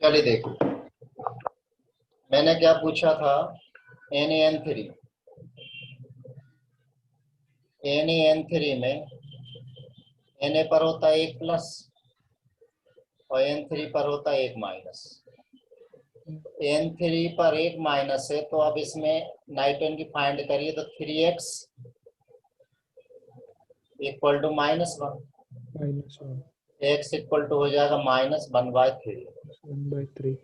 चलिए देखो, मैंने क्या पूछा था। NaN3 में Na पर होता है 1 प्लस और N3 पर होता है 1 माइनस। N3 पर 1 माइनस है तो अब इसमें नाइट्रोजन की फाइंड करिए तो 3x equal to -1, x equal to हो जाएगा -1/3। 1/3।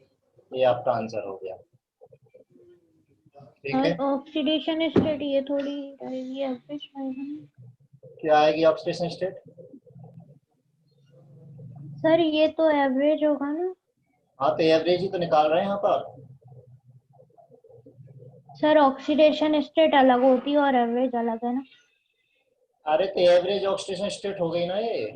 ये आपका आंसर हो गया। ठीक है, और ऑक्सीडेशन स्टेट ये थोड़ी रहेगी एवरेज आएगा। क्या आएगी ऑक्सीडेशन स्टेट? सर ये तो एवरेज होगा ना। हाँ तो एवरेज ही तो निकाल रहे हैं यहाँ पर। सर ऑक्सीडेशन स्टेट अलग होती है और एवरेज अलग है ना। अरे तो एवरेज ऑक्सीडेशन स्टेट हो गई ना ये।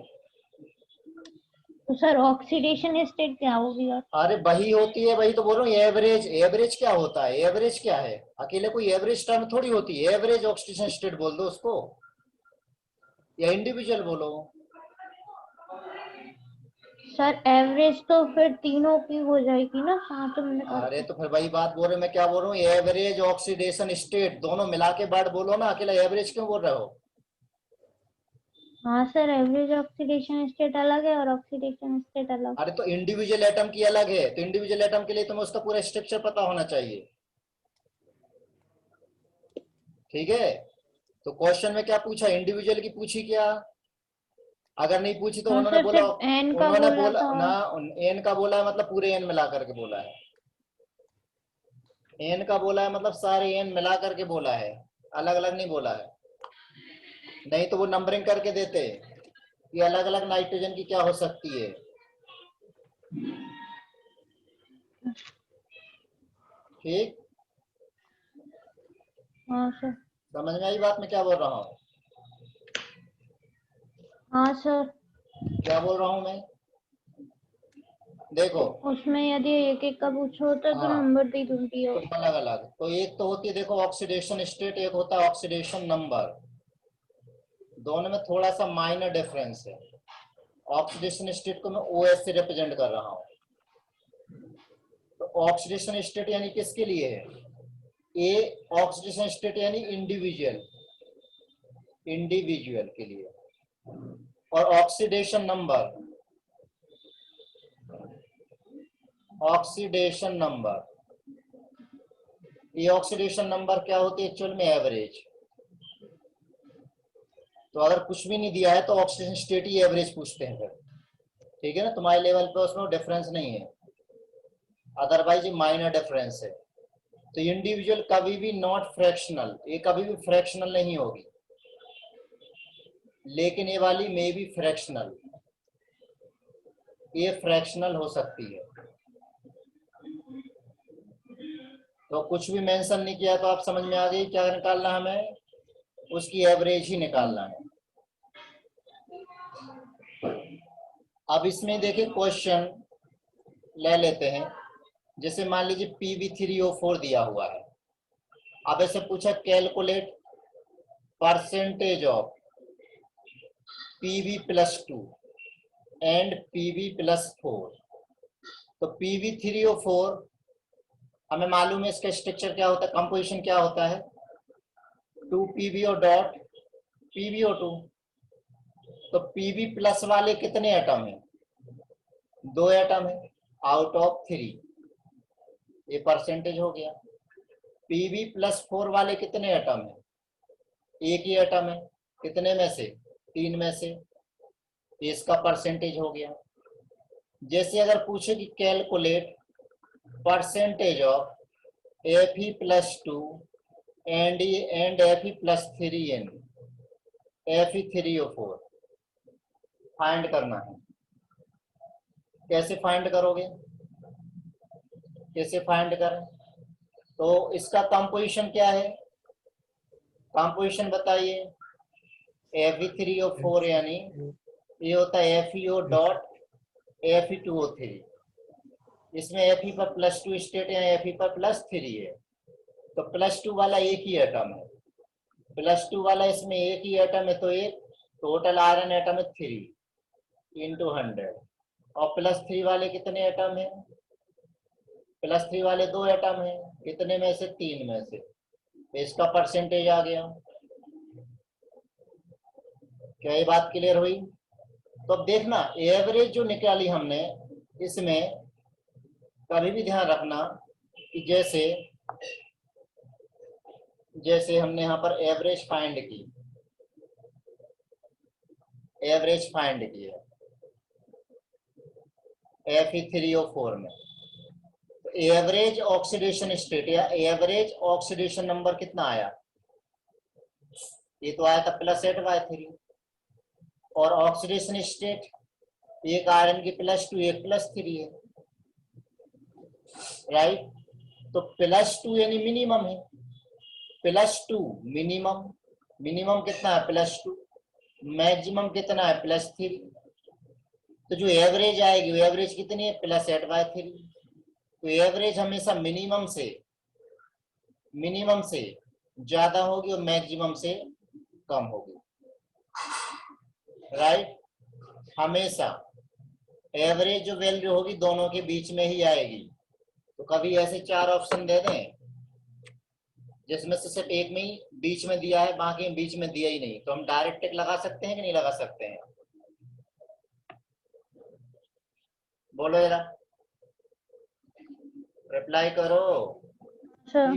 तो सर ऑक्सीडेशन स्टेट क्या होगी? और अरे वही होती है, वही तो बोल रहा हूँ। एवरेज एवरेज क्या होता है? एवरेज क्या है? अकेले कोई एवरेज टर्म थोड़ी होती है। एवरेज ऑक्सीडेशन स्टेट बोल दो उसको, या इंडिविजुअल बोलो। सर एवरेज तो फिर तीनों की हो जाएगी ना साथ में। अरे तो फिर वही बात बोल रहे हो, मैं क्या बोल रहा हूँ, एवरेज ऑक्सीडेशन स्टेट दोनों मिला के वर्ड बोलो ना, अकेला एवरेज क्यों बोल रहे हो? हाँ सर एवरेज ऑक्सीडेशन स्टेट अलग है और ऑक्सीडेशन स्टेट अलग। अरे तो इंडिविजुअल एटम की अलग है, तो इंडिविजुअल एटम के लिए तुम्हें उसका पूरा स्ट्रक्चर पता होना चाहिए। ठीक है, तो क्वेश्चन में क्या पूछा? इंडिविजुअल की पूछी क्या? अगर नहीं पूछी तो हाँ उन्होंने सर बोला, सिर्फ एन का उन्होंने बोला बोला था। ना, एन का बोला है मतलब पूरे एन मिला करके बोला है। एन का बोला है मतलब सारे एन मिला करके बोला है, अलग अलग नहीं बोला है। नहीं तो वो नंबरिंग करके देते कि अलग अलग नाइट्रोजन की क्या हो सकती है। ठीक, हाँ सर। समझ में आई बात मैं क्या बोल रहा हूँ? हाँ सर। क्या बोल रहा हूँ मैं? देखो, उसमें यदि एक एक का पूछा होता तो हाँ नंबर दे दूंगी। तो अलग अलग, तो एक तो होती है देखो ऑक्सीडेशन स्टेट, एक होता है ऑक्सीडेशन नंबर। दोनों में थोड़ा सा माइनर डिफरेंस है। ऑक्सीडेशन स्टेट को मैं OH से रिप्रेजेंट कर रहा हूँ। तो ऑक्सीडेशन स्टेट यानी किसके लिए है? ए ऑक्सीडेशन स्टेट यानी इंडिविजुअल, इंडिविजुअल के लिए। और ऑक्सीडेशन नंबर, ऑक्सीडेशन नंबर, ये ऑक्सीडेशन नंबर क्या होती है एक्चुअल में? एवरेज। तो अगर कुछ भी नहीं दिया है तो ऑक्सीडेशन स्टेट ही एवरेज पूछते हैं फिर। ठीक है ना, तुम्हारे लेवल पे उसमें डिफरेंस नहीं है, अदरवाइज ये माइनर डिफरेंस है। तो इंडिविजुअल कभी भी नॉट फ्रैक्शनल, ये कभी भी फ्रैक्शनल नहीं होगी, लेकिन ये वाली मे बी फ्रैक्शनल, ये फ्रैक्शनल हो सकती है। तो कुछ भी मेंशन नहीं किया तो आप समझ में आ गई क्या निकालना है हमें, उसकी एवरेज ही निकालना है। अब इसमें देखिए क्वेश्चन ले लेते हैं, जैसे मान लीजिए Pb3O4 दिया हुआ है। अब ऐसे पूछा calculate percentage of Pb+2 and Pb+4। तो Pb3O4 हमें मालूम है इसका स्ट्रक्चर क्या होता है, कंपोजिशन क्या होता है, 2PbO डॉट PbO2। तो Pb+ वाले कितने एटम है? 2 एटम है आउट ऑफ 3, ये परसेंटेज हो गया। Pb+4 वाले कितने एटम है? एक ही एटम है, कितने में से? 3 में से, इसका परसेंटेज हो गया। जैसे अगर पूछे कि calculate percentage of Fe+2 and Fe+3n Fe3O4 find करना है, कैसे फाइंड करोगे? कैसे फाइंड करें? तो इसका कंपोजिशन क्या है, कंपोजिशन बताइए। Fe3O4 यानी ये होता है FeO डॉट Fe2O3। इसमें Fe पर +2 स्टेट है, Fe पर +3 है। तो +2 वाला एक ही एटम है, +2 वाला इसमें एक ही एटम है, तो एक टोटल आयरन एटम है 3 × 100। और +3 वाले कितने एटम है? +3 वाले 2 एटम हैं, कितने में से? 3 में से, तो इसका परसेंटेज आ गया। क्या ये बात क्लियर हुई? तो अब देखना एवरेज जो निकाली हमने, इसमें कभी भी ध्यान रखना कि जैसे हमने यहाँ पर एवरेज फाइंड की है Fe3O4 में, तो एवरेज ऑक्सीडेशन स्टेट या एवरेज ऑक्सीडेशन नंबर कितना आया? ये तो आया था +8/3, और ऑक्सीडेशन स्टेट एक आयरन की +2 एक +3 है, राइट? तो +2 यानी मिनिमम है, +2 मिनिमम कितना है? +2, मैक्सिमम कितना है? +3। तो जो एवरेज आएगी वो एवरेज कितनी है? +8/3। तो एवरेज हमेशा मिनिमम से ज्यादा होगी और मैक्सिमम से कम होगी, राइट? हमेशा एवरेज जो वैल्यू होगी दोनों के बीच में ही आएगी। तो कभी ऐसे 4 ऑप्शन दे दें जिसमें से सिर्फ एक में ही बीच में दिया है, बाकी में बीच में दिया ही नहीं, तो हम डायरेक्ट टिक लगा सकते हैं कि नहीं लगा सकते हैं? बोलो जरा, रिप्लाई करो। सर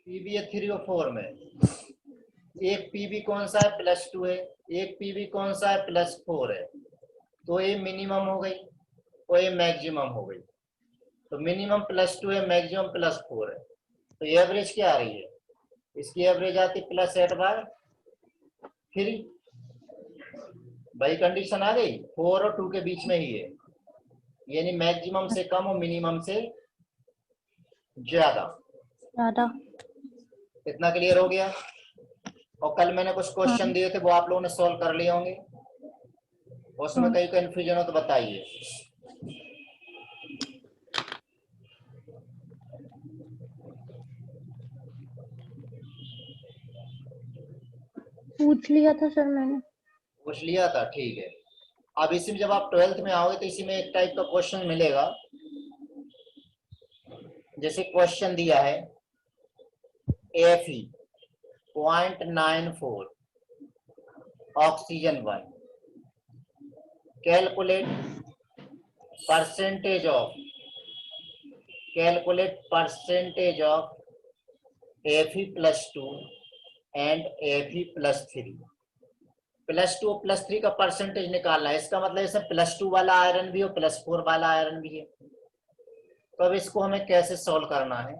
पीबी है 3 और 4 में, एक पीबी कौन सा है? +2 है, एक पीबी कौन सा है? +4 है। तो ये मिनिमम हो गई और ये मैक्सिमम हो गई। तो मिनिमम +2 है, मैक्सिमम +4 है, तो एवरेज क्या आ रही है? इसकी एवरेज आती +8/3। भाई कंडीशन आ गई, 4 और 2 के बीच में ही है, यानी मैक्सिमम से कम और मिनिमम से ज्यादा। ज्यादा। इतना क्लियर हो गया? और कल मैंने कुछ क्वेश्चन हाँ दिए थे, वो आप लोगों ने सॉल्व कर लिए होंगे, उसमें कहीं कंफ्यूजन हो तो बताइए। पूछ लिया था सर मैंने। पूछ लिया था, ठीक है। अब इसी में जब आप 12th में आओगे तो इसी में एक टाइप का क्वेश्चन मिलेगा, जैसे क्वेश्चन दिया है Fe 0.94 oxygen 1, calculate percentage of Fe+2 and Fe+3। +2 और +3 का परसेंटेज निकालना है, इसका मतलब इसमें +2 वाला आयरन भी और +4 वाला आयरन भी है। तो अब इसको हमें कैसे सॉल्व करना है?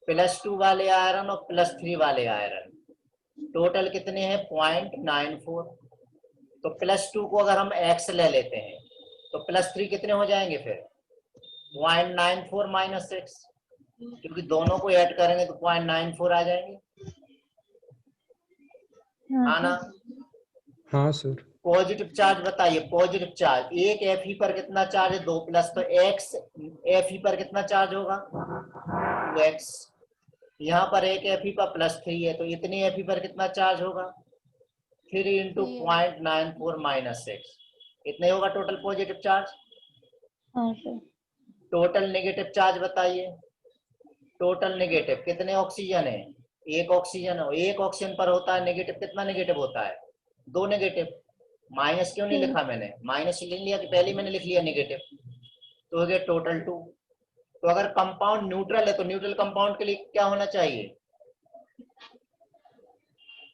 +2 वाले आयरन और +3 वाले आयरन टोटल कितने हैं? 0.94। तो +2 को अगर हम x ले लेते हैं तो +3 कितने हो जाएंगे फिर? 0.94 - x, क्योंकि दोनों को ऐड करेंगे तो 0.94 आ जाएंगे। हाँ आना हाँ सर। पॉजिटिव चार्ज बताइए, पॉजिटिव चार्ज एक Fe पर कितना चार्ज है? 2+, तो x Fe पर कितना चार्ज होगा? 2x। यहाँ पर एक Fe पर +3 है, तो इतनी Fe पर कितना चार्ज होगा? 3 × 0.94 - x, इतने होगा टोटल पॉजिटिव चार्ज। हाँ सर। टोटल नेगेटिव चार्ज बताइए, टोटल नेगेटिव कितने ऑक्सीजन है? एक ऑक्सीजन हो, एक ऑक्सीजन पर होता है नेगेटिव, कितना नेगेटिव होता है? 2 नेगेटिव। माइनस क्यों नहीं लिखा मैंने? माइनस लिख लिया कि पहले मैंने लिख लिया नेगेटिव, तो हो गया टोटल 2। तो अगर कंपाउंड न्यूट्रल है तो न्यूट्रल कंपाउंड के लिए क्या होना चाहिए?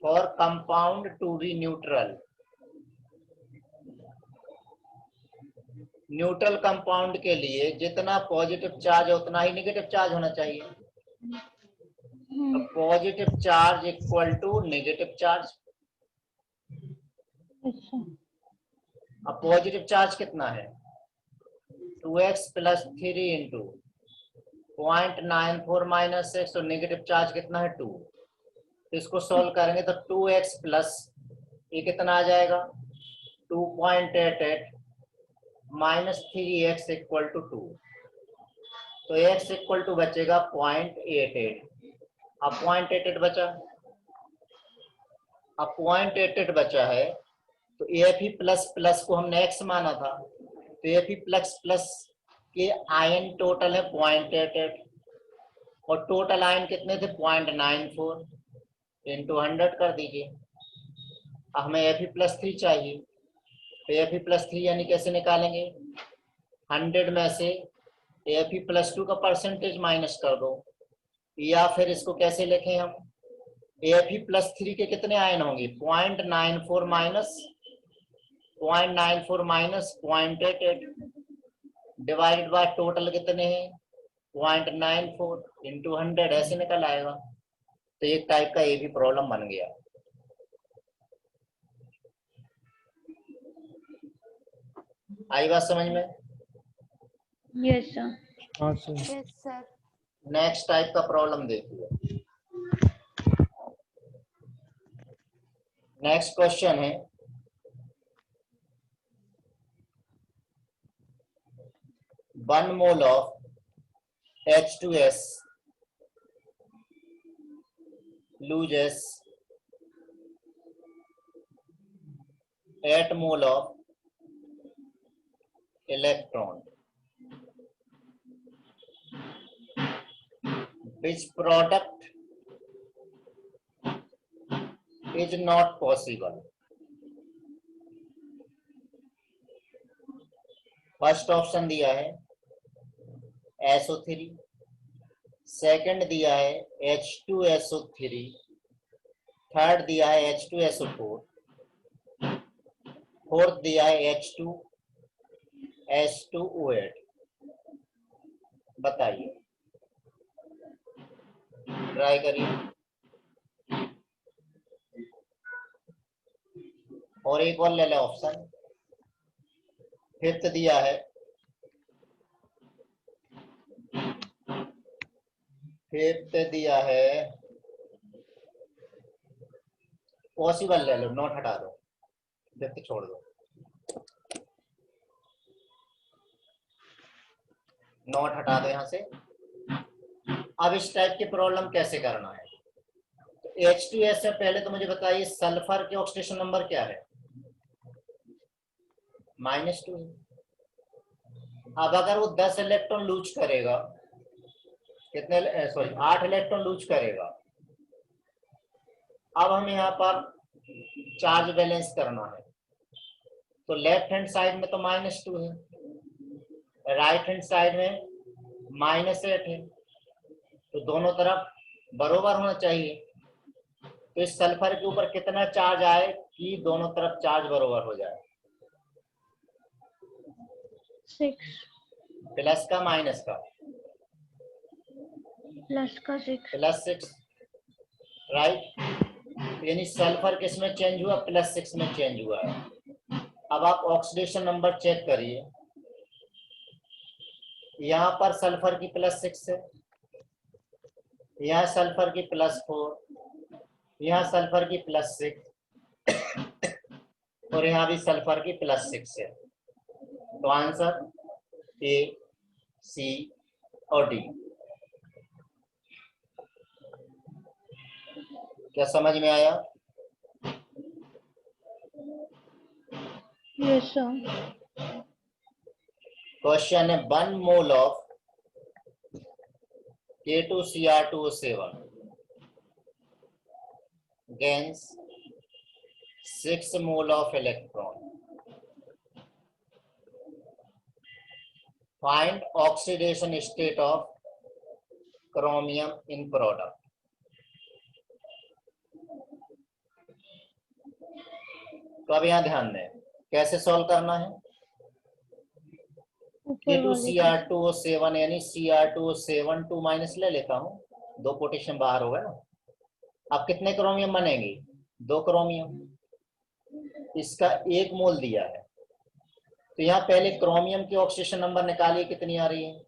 For compound to be neutral, neutral compound के लिए जितना पॉजिटिव चार्ज है उतना ही नेगेटिव चार्ज होना चाहिए। तो positive charge equal to negative charge. अच्छा। अब पॉजिटिव चार्ज कितना है? 2x + 3 × 0.94 - x, तो नेगेटिव चार्ज कितना है? 2। तो इसको सॉल्व करेंगे तो 2x प्लस ये कितना आ जाएगा? 2.88 - 3x = 2। तो x = बचेगा 0.88। अब 0.88 बचा, अब 0.88 बचा है, तो Fe++ को हमने x माना था, तो Fe++ कि आयन टोटल है 0.88 और टोटल आयन कितने थे 0.94 इंटू 100 कर दीजिए। हमें Fe+3 चाहिए, तो Fe+3 यानी कैसे निकालेंगे, 100 में से Fe+2 का परसेंटेज माइनस कर दो, या फिर इसको कैसे लिखें हम, Fe+3 के कितने आयन होंगे 0.94 माइनस 0.88 डिवाइडेड बाय टोटल कितने हैं 0.94 इंटू 100, ऐसे निकल आएगा। तो एक टाइप का ये भी प्रॉब्लम बन गया। आई बात समझ में? Yes sir. हाँ sir. Yes sir. Next type का प्रॉब्लम देखिए। नेक्स्ट क्वेश्चन है, 1 mole of H2S loses 8 mole of electron. Which product is not possible? First option दिया है SO3, सेकंड दिया है H2SO3, थर्ड दिया है H2SO4, फोर्थ दिया है H2S2O8। बताइए, ट्राई करिए। और एक और ले ले ऑप्शन। फिफ्थ दिया है, फिफ्थ दिया है पॉसिबल ले लो, नॉट हटा दो, फिफ्थ छोड़ दो, नॉट हटा दो यहां से। अब इस टाइप की प्रॉब्लम कैसे करना है, तो H2S से पहले तो मुझे बताइए सल्फर के ऑक्सीडेशन नंबर क्या है, -2 है। अब अगर वो 10 इलेक्ट्रॉन लूज करेगा, कितने, सॉरी 8 इलेक्ट्रॉन लूज करेगा। अब हमें यहाँ पर चार्ज बैलेंस करना है, तो लेफ्ट हैंड साइड में तो -2 है, राइट हैंड साइड में -8 है, तो दोनों तरफ बराबर होना चाहिए। तो इस सल्फर के ऊपर कितना चार्ज आए कि दोनों तरफ चार्ज बराबर हो जाए, 6 प्लस का माइनस का, प्लस का 6। +6, राइट। यानी सल्फर किस में चेंज हुआ, +6 में चेंज हुआ है। अब आप ऑक्सीडेशन नंबर चेक करिए, यहाँ पर सल्फर की +6 है, यहाँ सल्फर की +4, यहाँ सल्फर की +6 और यहाँ भी सल्फर की +6 है। तो आंसर A, C और D। क्या समझ में आया? Yes sir. क्वेश्चन है 1 mole of K2Cr2O7 gains 6 mole of electron. Find oxidation state of chromium in product. तो अब यहाँ ध्यान दें कैसे सॉल्व करना है। K2Cr2O7 यानी Cr2O7 2- ले लेता हूँ, 2 पोटेशियम बाहर होगा ना। अब कितने क्रोमियम बनेंगे, 2 क्रोमियम, इसका 1 मोल दिया है। तो यहाँ पहले क्रोमियम की ऑक्सीडेशन नंबर निकालिए, कितनी आ रही है,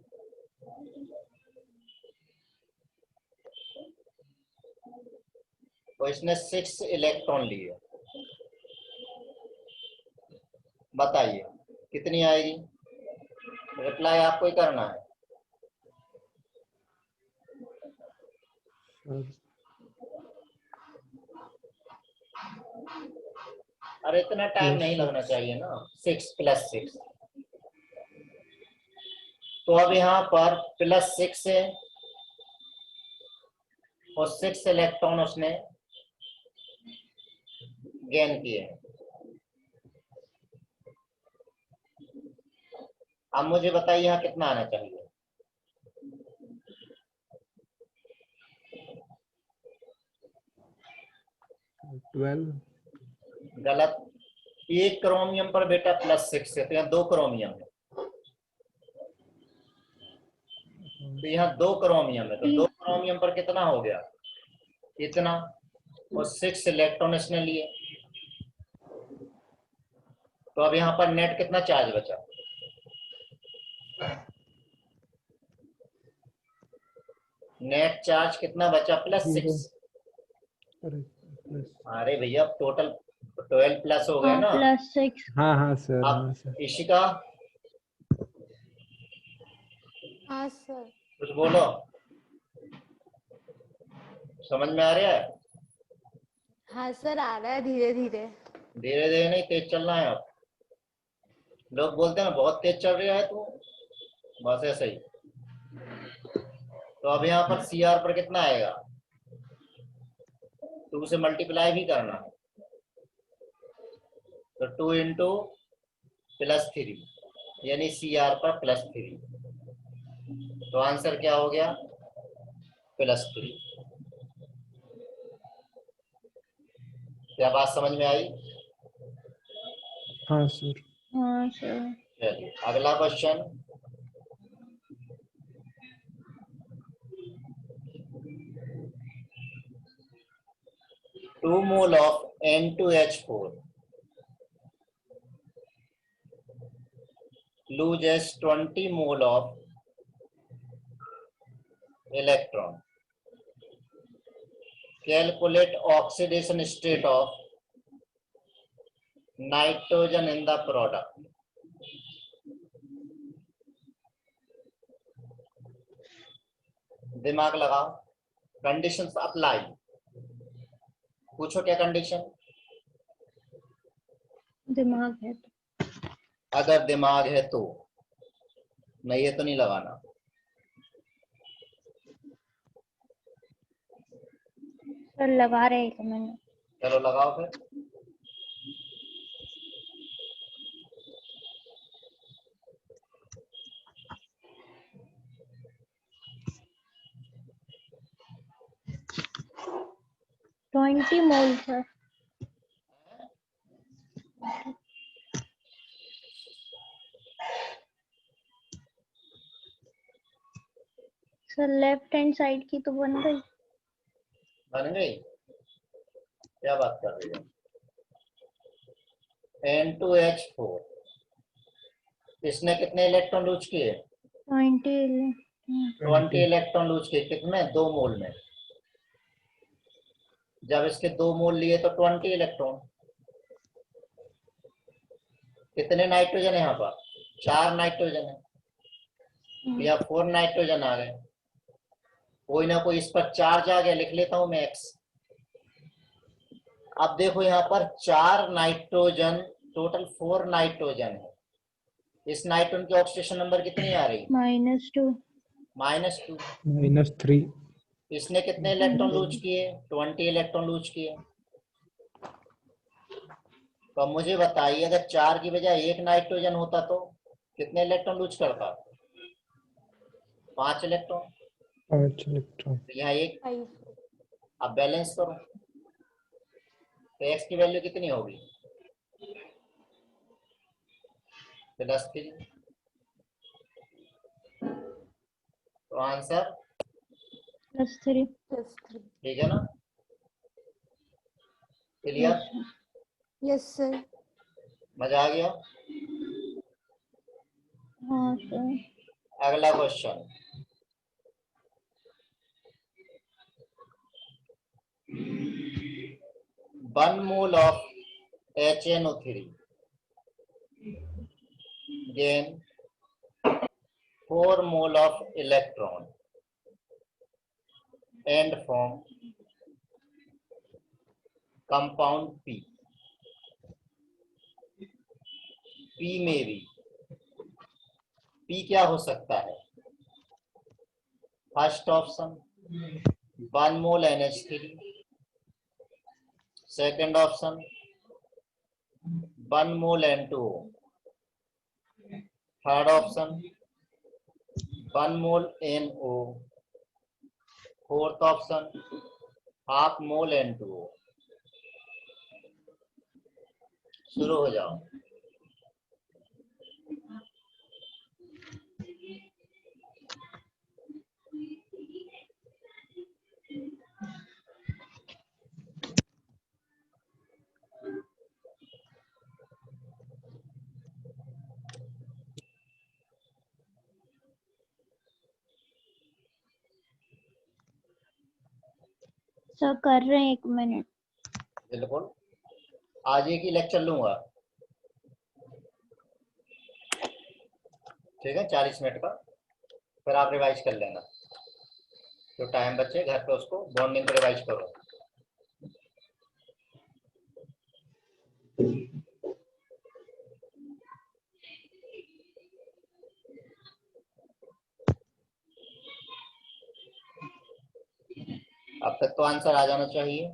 तो इसने 6 इलेक्ट्रॉन लिए, बताइए कितनी आएगी, रिप्लाई आपको ही करना है। अरे इतना टाइम नहीं लगना चाहिए ना, 6 + 6 तो अब यहाँ पर +6 है और 6 इलेक्ट्रॉन उसने गेन किए हैं। अब मुझे बताइए यहाँ कितना आना चाहिए। 12। गलत। एक क्रोमियम पर बेटा +6 है, तो यहाँ 2 क्रोमियम है, तो यहाँ 2 क्रोमियम है, तो 2 क्रोमियम पर कितना हो गया, इतना, और 6 इलेक्ट्रॉन इसने लिए। तो अब यहाँ पर नेट कितना चार्ज बचा, नेट चार्ज कितना बचा, +6। अरे प्लस। अरे भैया टोटल 12 प्लस हो गए हाँ ना। +6। हाँ हाँ सर, हाँ अब सर। इशिका हाँ सर। कुछ बोलो, समझ में आ रहा है? हाँ सर, आ रहा है धीरे धीरे। धीरे धीरे नहीं, तेज चलना है। अब लोग बोलते हैं ना बहुत तेज चल रहा है तू, बस ऐसे ही। तो अब यहाँ पर CR पर कितना आएगा, 2 से मल्टीप्लाई भी करना है, तो 2 इंटू +3 यानी CR पर +3, तो आंसर क्या हो गया, +3। क्या बात समझ में आई? हाँ सर। हाँ सर। चलिए अगला question. Two mole of N2H4 loses 20 mole of electron. Calculate oxidation state of nitrogen in the product. दिमाग लगाओ, कंडीशंस अप्लाई। पूछो क्या कंडीशन, दिमाग है तो। अगर दिमाग है तो, नहीं ये तो नहीं लगाना। सर लगा रहे हैं मैंने। चलो लगाओ फिर। ट्वेंटी मोल sir. Sir left hand side की तो बन गई। बन गई? क्या बात कर रही हो। N2H4 इसने कितने इलेक्ट्रॉन लूज किए, 20 इलेक्ट्रॉन लूज किए, कितने, 2 मोल में। जब इसके 2 मोल लिए तो 20 इलेक्ट्रॉन। कितने नाइट्रोजन है यहाँ पर, 4 नाइट्रोजन है, या 4 नाइट्रोजन आ गए। कोई ना कोई इस पर चार्ज आ गया, लिख लेता हूं मैं X। अब देखो यहाँ पर 4 नाइट्रोजन, टोटल 4 नाइट्रोजन है। इस नाइट्रोजन की ऑक्सीडेशन नंबर कितनी आ रही, -2। -2। -3। इसने कितने इलेक्ट्रॉन लूज किए, 20 इलेक्ट्रॉन लूज किए। तो अब मुझे बताइए अगर 4 की बजाय 1 नाइट्रोजन होता तो कितने इलेक्ट्रॉन लूज करता, 5 इलेक्ट्रॉन। 5 इलेक्ट्रॉन। तो यहाँ 1। 5। अब बैलेंस करो, तो X की वैल्यू कितनी होगी, +3। तो आंसर +3। +3। ठीक है ना, क्लियर, यस सर। मजा आ गया। हाँ सर। अगला question. One mole of HNO3 gain 4 mole of electron and form compound P. P में भी P क्या हो सकता है? फर्स्ट ऑप्शन 1 मोल NH3, सेकंड ऑप्शन 1 मोल N2O, थर्ड ऑप्शन 1 मोल NO, fourth option half mole N2O। शुरू हो जाओ। सर कर रहे हैं, 1 मिनट। बिल्कुल, आज एक ही लेक्चर लूंगा, ठीक है, 40 मिनट का, फिर आप रिवाइज कर लेना। तो टाइम बचे घर पे उसको बॉन्डिंग को रिवाइज करो। अब तक तो आंसर आ जाना चाहिए।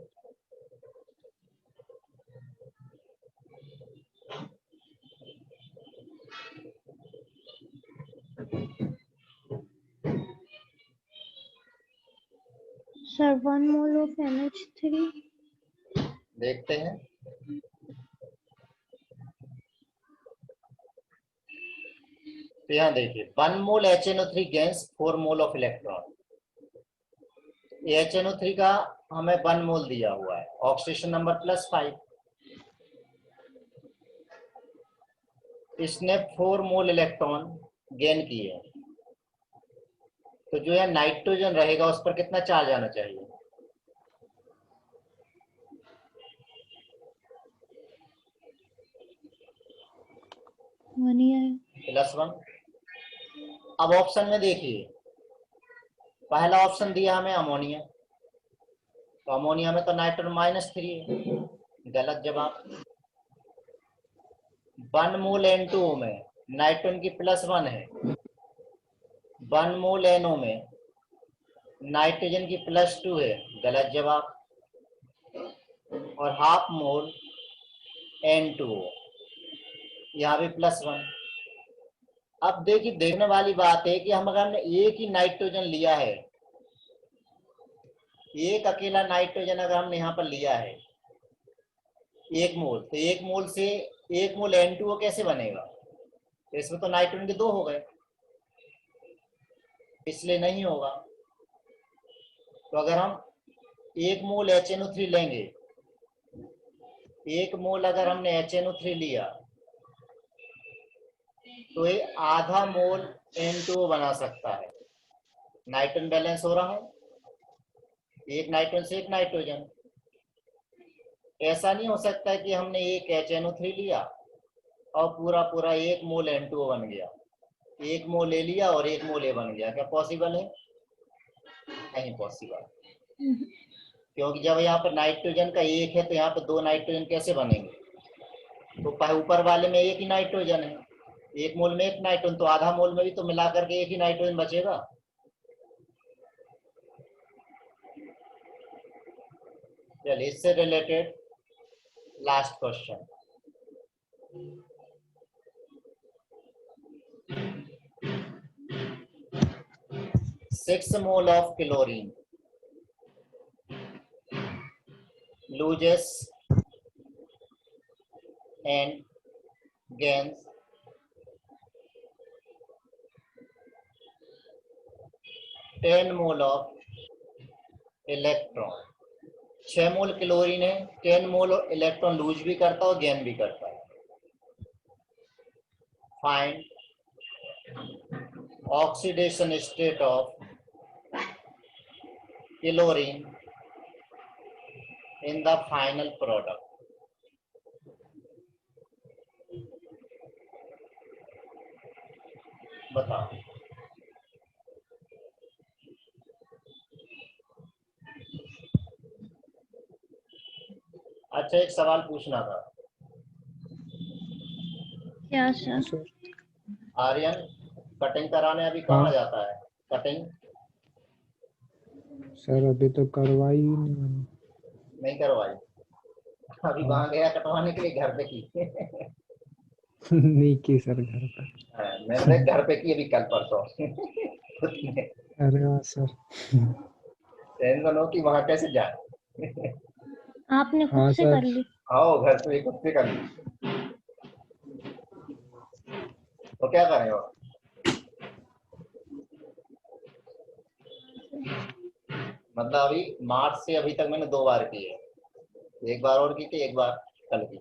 Sir 1 mole of NH3। देखते हैं। तो यहाँ देखिए 1 मोल HNO3 gains 4 mole of electron. HNO3 का हमें 1 मोल दिया हुआ है, ऑक्सीडेशन नंबर +5। इसने 4 मोल इलेक्ट्रॉन गेन किए, तो जो है नाइट्रोजन रहेगा उस पर कितना चार्ज आना चाहिए? +1। अब ऑप्शन में देखिए, पहला ऑप्शन दिया हमें अमोनिया, तो अमोनिया में तो नाइट्रोजन -3 है, गलत जवाब। 1 मोल N2O में नाइट्रोजन की +1 है, 1 मोल NO में नाइट्रोजन की +2 है, गलत जवाब। और हाफ मोल N2O, यहाँ भी +1। अब देखिए, देखने वाली बात है कि हम अगर हमने एक ही नाइट्रोजन लिया है, एक अकेला नाइट्रोजन अगर हमने यहाँ पर लिया है 1 मोल, तो 1 मोल से 1 मोल N2O कैसे बनेगा? तो इसमें तो नाइट्रोजन के 2 हो गए, इसलिए नहीं होगा। तो अगर हम 1 मोल HNO3 लेंगे, 1 मोल अगर हमने HNO3 लिया, तो ये आधा मोल N2O बना सकता है। नाइट्रोजन बैलेंस हो रहा है, एक नाइट्रोजन से एक नाइट्रोजन। ऐसा नहीं हो सकता कि हमने एक HNO3 लिया और पूरा पूरा 1 मोल N2O बन गया, 1 मोल ले लिया और 1 मोल ए बन गया। क्या पॉसिबल है? नहीं पॉसिबल, क्योंकि जब यहाँ पर नाइट्रोजन का 1 है तो यहाँ पर 2 नाइट्रोजन कैसे बनेंगे? तो ऊपर वाले में एक ही नाइट्रोजन है, 1 मोल में 1 नाइट्रोजन, तो आधा मोल में भी तो मिलाकर के एक ही नाइट्रोजन बचेगा। चलिए, इससे related last question. 6 mole of chlorine loses and gains 10 mole of electron. 6 mole chlorine है, 10 मोल इलेक्ट्रॉन लूज भी करता है और गेन भी करता है। Find oxidation state of chlorine in the final product. बताओ। अच्छा, एक सवाल पूछना था। क्या सर? सर आर्यन, कटिंग कराने अभी कहाँ हाँ। जाता है कटिंग? सर अभी तो करवाई ही नहीं मैंने। नहीं करवाई? अभी हाँ। वहां गया कटवाने के लिए, घर पे की? नहीं की सर घर पर। हाँ, मैंने घर पे की अभी कल परसों। खुद ने। अरे वाह सर। टेंशन हो कि वहां कैसे जाए। आपने खुद हाँ से सर। कर ली? आओ घर पे खुद से कर ली। तो क्या करें और? मतलब अभी मार्च से अभी तक मैंने 2 बार की है, एक बार और की थी, एक बार कल की।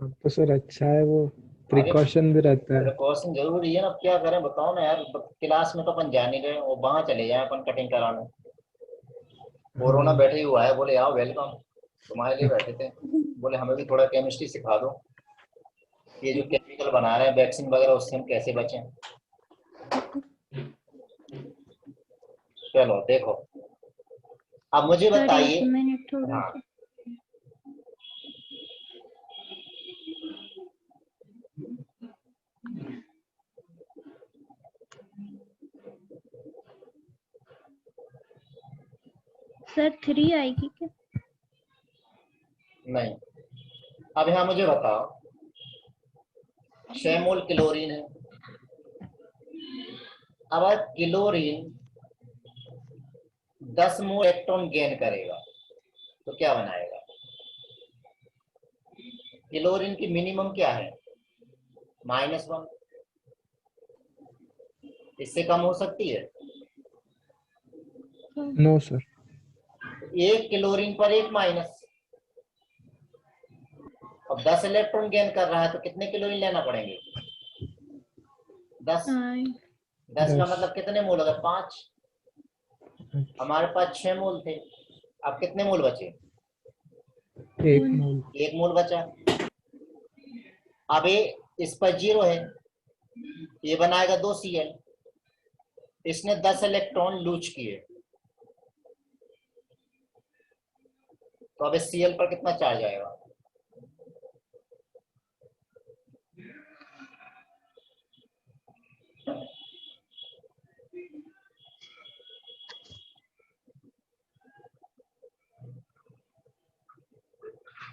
अब तो सर अच्छा है, वो अरे प्रिकॉशन भी रहता है। प्रिकॉशन जरूरी है ना, अब क्या करें बताओ ना यार, क्लास में तो अपन जा नहीं रहे, वो वहां चले जाए अपन कटिंग कराने। कोरोना हाँ। बैठे ही हुआ है, बोले आओ वेलकम, तुम्हारे लिए बैठे थे। बोले हमें भी थोड़ा केमिस्ट्री सिखा दो, ये जो केमिकल बना रहे हैं वैक्सीन वगैरह, उससे हम कैसे बचें। चलो देखो, अब मुझे सर बताइए। 1 मिनट थोड़ा हाँ, सा। सर 3 आएगी क्या? नहीं। अब यहाँ मुझे बताओ, 6 मोल क्लोरीन है। अब अगर क्लोरीन 10 मोल इलेक्ट्रॉन गेन करेगा तो क्या बनाएगा? क्लोरीन की मिनिमम क्या है? -1। इससे कम हो सकती है? No sir. एक क्लोरीन पर एक माइनस। अब 10 इलेक्ट्रॉन गेन कर रहा है तो कितने क्लोरीन लेना पड़ेंगे? 10। 10 का 10। मतलब कितने मोल हो गए? 5। हमारे पास 6 मोल थे, अब कितने मोल बचे? 1 मोल। 1 मोल बचा। अब ये इस पर 0 है, ये बनाएगा 2Cl। इसने 10 इलेक्ट्रॉन लूज किए, तो अब इस Cl पर कितना चार्ज आएगा?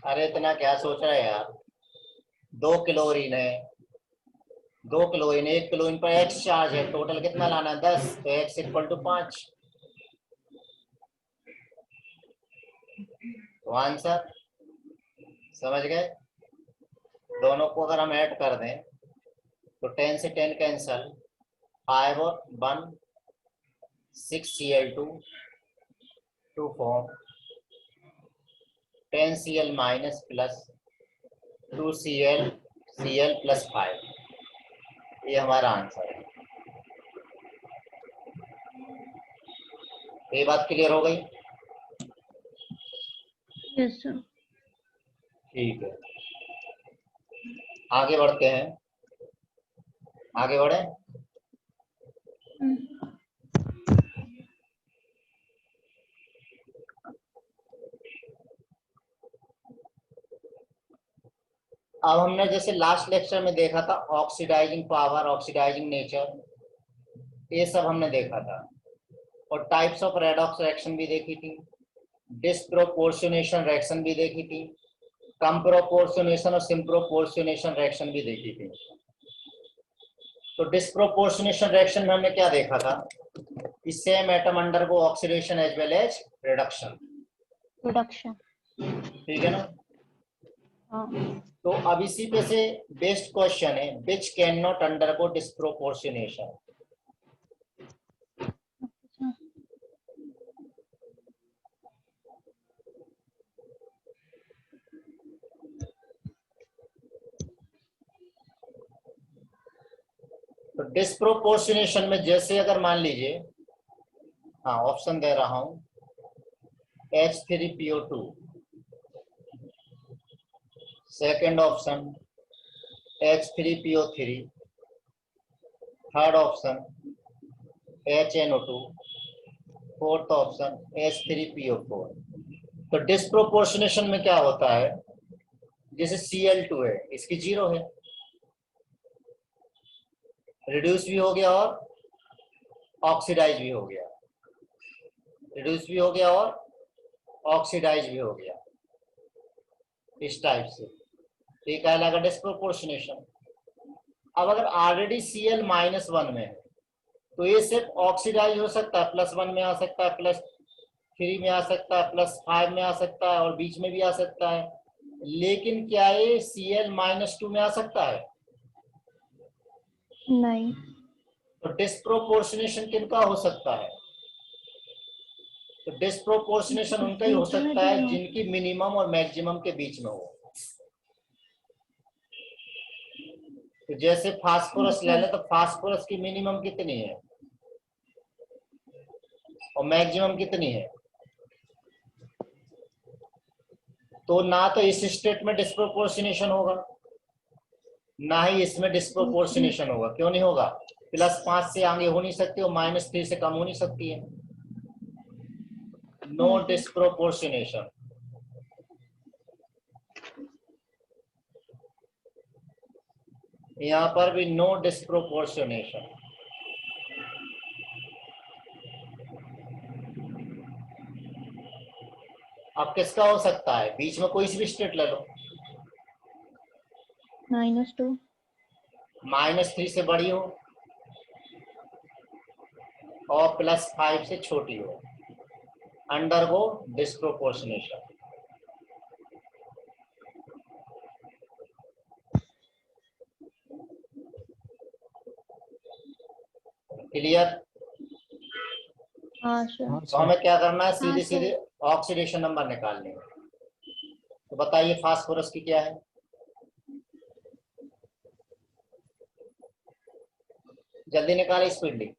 अरे इतना क्या सोच रहा है यार, 2 क्लोरीन है, 2 क्लोरीन, 1 क्लोरीन पर H चार्ज है, टोटल कितना लाना है? 10, तो X = 5। तो आंसर समझ गए? दोनों को अगर हम ऐड कर दें तो 10 से 10 कैंसल, 5 और 1 6Cl2 to form 10Cl minus plus 2Cl Cl + 5। ये हमारा आंसर है। ये बात क्लियर हो गई? Yes sir. ठीक है, आगे बढ़ते हैं। आगे बढ़े। अब हमने जैसे लास्ट लेक्चर में देखा था ऑक्सीडाइजिंग पावर, ऑक्सीडाइजिंग नेचर, ये सब हमने देखा था, और टाइप्स ऑफ रेडॉक्स रिएक्शन भी देखी थी, डिस्प्रोपोर्शनेशन रिएक्शन भी देखी थी, कम प्रोपोर्शनेशन और सिम्प्रोपोर्शनेशन रिएक्शन भी देखी थी। तो डिस्प्रोपोर्शनेशन रिएक्शन में हमने क्या देखा था कि same atom undergo oxidation as well as reduction. Production. ठीक है ना? हाँ। तो अब इसी पे से बेस्ड क्वेश्चन है, which can not undergo disproportionation. तो डिस्प्रोपोर्शनेशन में जैसे अगर मान लीजिए, हाँ ऑप्शन दे रहा हूं, H3PO2, second option H3PO3, third option HNO2, fourth option H3PO4। तो डिस्प्रोपोर्शनेशन में क्या होता है, जैसे Cl2 है, इसकी 0 है, रिड्यूस भी हो गया और ऑक्सीडाइज भी हो गया, रिड्यूस भी हो गया और ऑक्सीडाइज भी हो गया, इस टाइप से। तो ये कहलाएगा डिस्प्रोपोर्शनेशन। अब अगर ऑलरेडी Cl-1 में है तो ये सिर्फ ऑक्सीडाइज हो सकता है, +1 में आ सकता है, +3 में आ सकता है, +5 में आ सकता है और बीच में भी आ सकता है। लेकिन क्या ये Cl-2 में आ सकता है? नहीं। तो डिस्प्रोपोर्शनेशन किनका हो सकता है? तो डिस्प्रोपोर्शनेशन उनका ही हो बीच में सकता है दोनों। जिनकी मिनिमम और मैक्सिमम के बीच में हो। तो जैसे फास्फोरस ले लें तो फास्फोरस की मिनिमम कितनी है और मैक्सिमम कितनी है? तो ना तो इस स्टेट में डिस्प्रोपोर्शनेशन होगा ना ही इसमें डिस्प्रोपोर्शनेशन होगा। क्यों नहीं होगा? +5 से आगे हो नहीं सकती और -3 से कम हो नहीं सकती है। No disproportionation. यहां पर भी नो डिस्प्रोपोर्शनेशन। अब किसका हो सकता है? बीच में कोई सी भी स्टेट ले लो, -2। -3 से बड़ी हो और +5 से छोटी हो, अंडरगो डिस्प्रोपोर्शनेशन। क्लियर? हाँ सर। हाँ तो सर। हमें क्या करना है? हाँ सीधे सर। सीधे ऑक्सीडेशन नंबर निकालने हैं। तो बताइए फास्फोरस की क्या है? जल्दी निकाले, स्पीडली,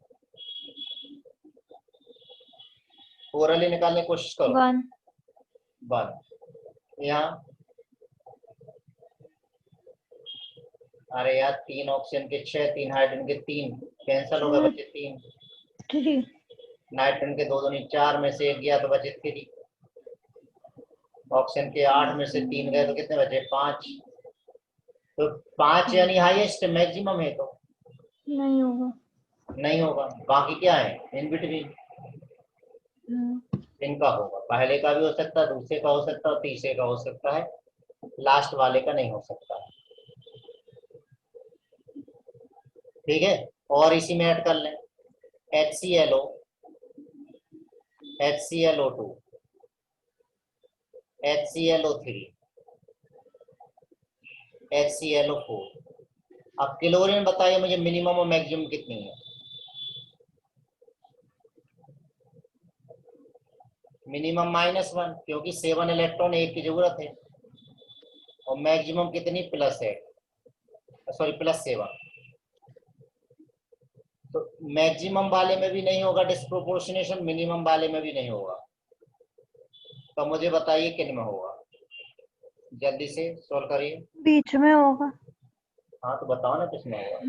ओरली निकालने की कोशिश करो। 1। 1। यहाँ अरे यार 3 ऑक्सीजन के 6, 3 हाइड्रोजन के 3 कैंसल हो गए, बचे 3। 3। नाइट्रोजन के 2 दूनी 4 में से 1 गया तो बचे 3। ऑक्सीजन के 8 में से 3 गए तो कितने बचे? 5। तो 5 यानी हाईएस्ट, मैक्सिमम है तो नहीं होगा। नहीं होगा। बाकी क्या है? इन बिटवीन इनका होगा। पहले का भी हो सकता है, दूसरे का हो सकता है और तीसरे का हो सकता है, लास्ट वाले का नहीं हो सकता। ठीक है, और इसी में ऐड कर लें HClO, HClO2, HClO3, HClO4। अब क्लोरीन बताइए मुझे मिनिमम और मैक्सिमम कितनी है? मिनिमम -1 क्योंकि 7 इलेक्ट्रॉन एक की जरूरत है और मैक्सिमम कितनी? +8, सॉरी +7। तो मैक्सिमम वाले में भी नहीं होगा डिस्प्रोपोर्शनेशन, मिनिमम वाले में भी नहीं होगा। तो मुझे बताइए किन में होगा? जल्दी से सॉल्व करिए। बीच में होगा। हाँ तो बताओ ना किसमें होगा।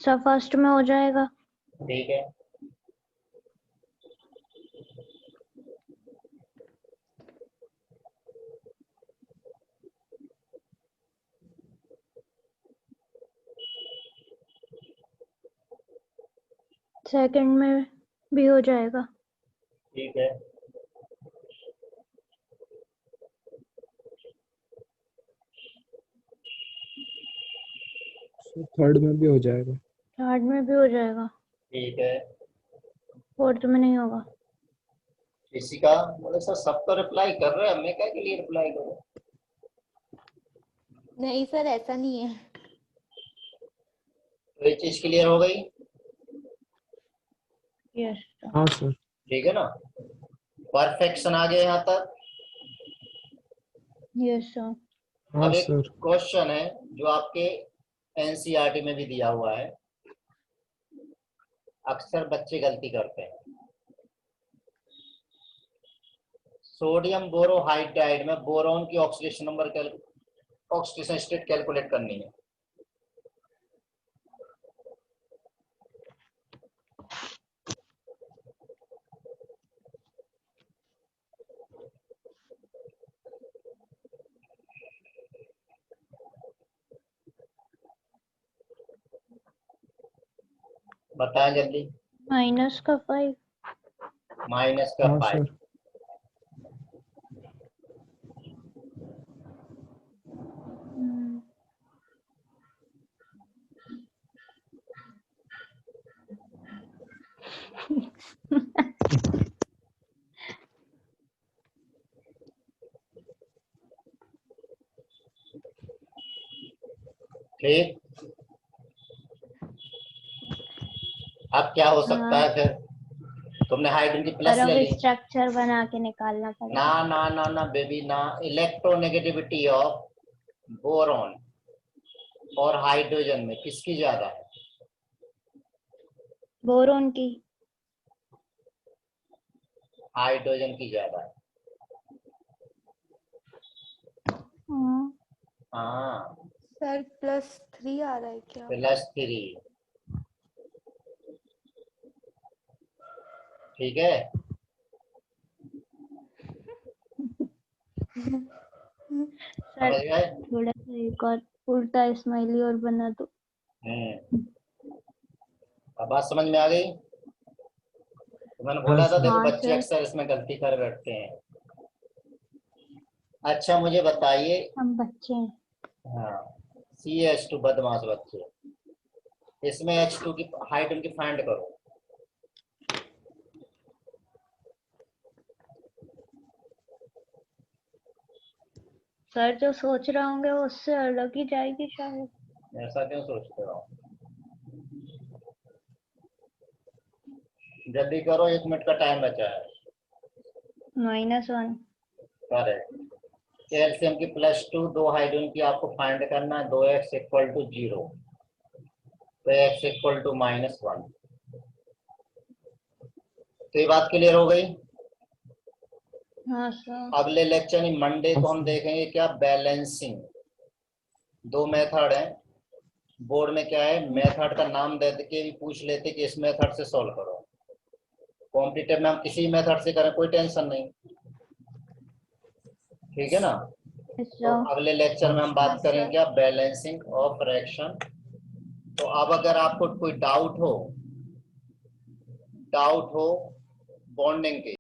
सब फर्स्ट में हो जाएगा। ठीक है, सेकंड में भी हो जाएगा। ठीक है। थर्ड में भी हो जाएगा। थर्ड में भी हो जाएगा। ठीक है, फोर्थ में नहीं होगा। किसी का बोले सर सब तो रिप्लाई कर रहे हैं, मैं क्या के लिए रिप्लाई करूं? नहीं सर, ऐसा नहीं है। तो ये चीज क्लियर हो गई? यस। हाँ सर। ठीक है ना, परफेक्शन आ गया यहाँ तक। Yes sir. हाँ अब एक सर। क्वेश्चन है जो आपके एनसीईआरटी में भी दिया हुआ है, अक्सर बच्चे गलती करते हैं। सोडियम बोरोहाइड्राइड में बोरॉन की oxidation number, oxidation state calculate करनी है। बताएं जल्दी। माइनस का 5। माइनस का हाँ 5। सर। ठीक, अब क्या हो सकता हाँ। है फिर? तुमने हाइड्रोजन की प्लस और ले अब ली। स्ट्रक्चर बना के निकालना ना पड़ेगा। ना ना ना बेबी ना, इलेक्ट्रोनेगेटिविटी ऑफ बोरॉन और हाइड्रोजन में किसकी ज्यादा है? बोरोन की। हाइड्रोजन की ज्यादा है। हाँ। हाँ, सर +3 आ रहा है क्या? +3। ठीक है। सर समझ गए? थोड़ा सा एक और उल्टा स्माइली और बना दो। अब बात समझ में आ गई? तो मैंने हाँ बोला था, सर। देखो हाँ बच्चे सर, अक्सर इसमें गलती कर बैठते हैं। अच्छा मुझे बताइए। हम बच्चे हैं। हाँ, CH2 बदमाश बच्चे, इसमें H2 की हाइड्रोजन की फाइंड करो। सर जो सोच रहे होंगे वो उससे अलग ही जाएगी शायद। ऐसा क्यों सोचते हो? जल्दी करो, 1 मिनट का टाइम बचा है। -1। करेक्ट। कैल्शियम की +2, 2 हाइड्रोजन की आपको फाइंड करना है। 2x = 0, तो x = -1। तो ये बात क्लियर हो गई। हाँ सर। अगले लेक्चर में मंडे हाँ को हम सर। देखेंगे क्या, बैलेंसिंग। 2 मेथड है बोर्ड में, क्या है मेथड का नाम दे के भी पूछ लेते कि इस मेथड से सॉल्व करो। कॉम्पिटिटिव में हम किसी मेथड से करें कोई टेंशन नहीं, ठीक है ना। तो अगले लेक्चर में हम हाँ बात करेंगे सर। क्या, बैलेंसिंग ऑफ रिएक्शन। तो अब अगर आपको कोई डाउट हो बॉन्डिंग के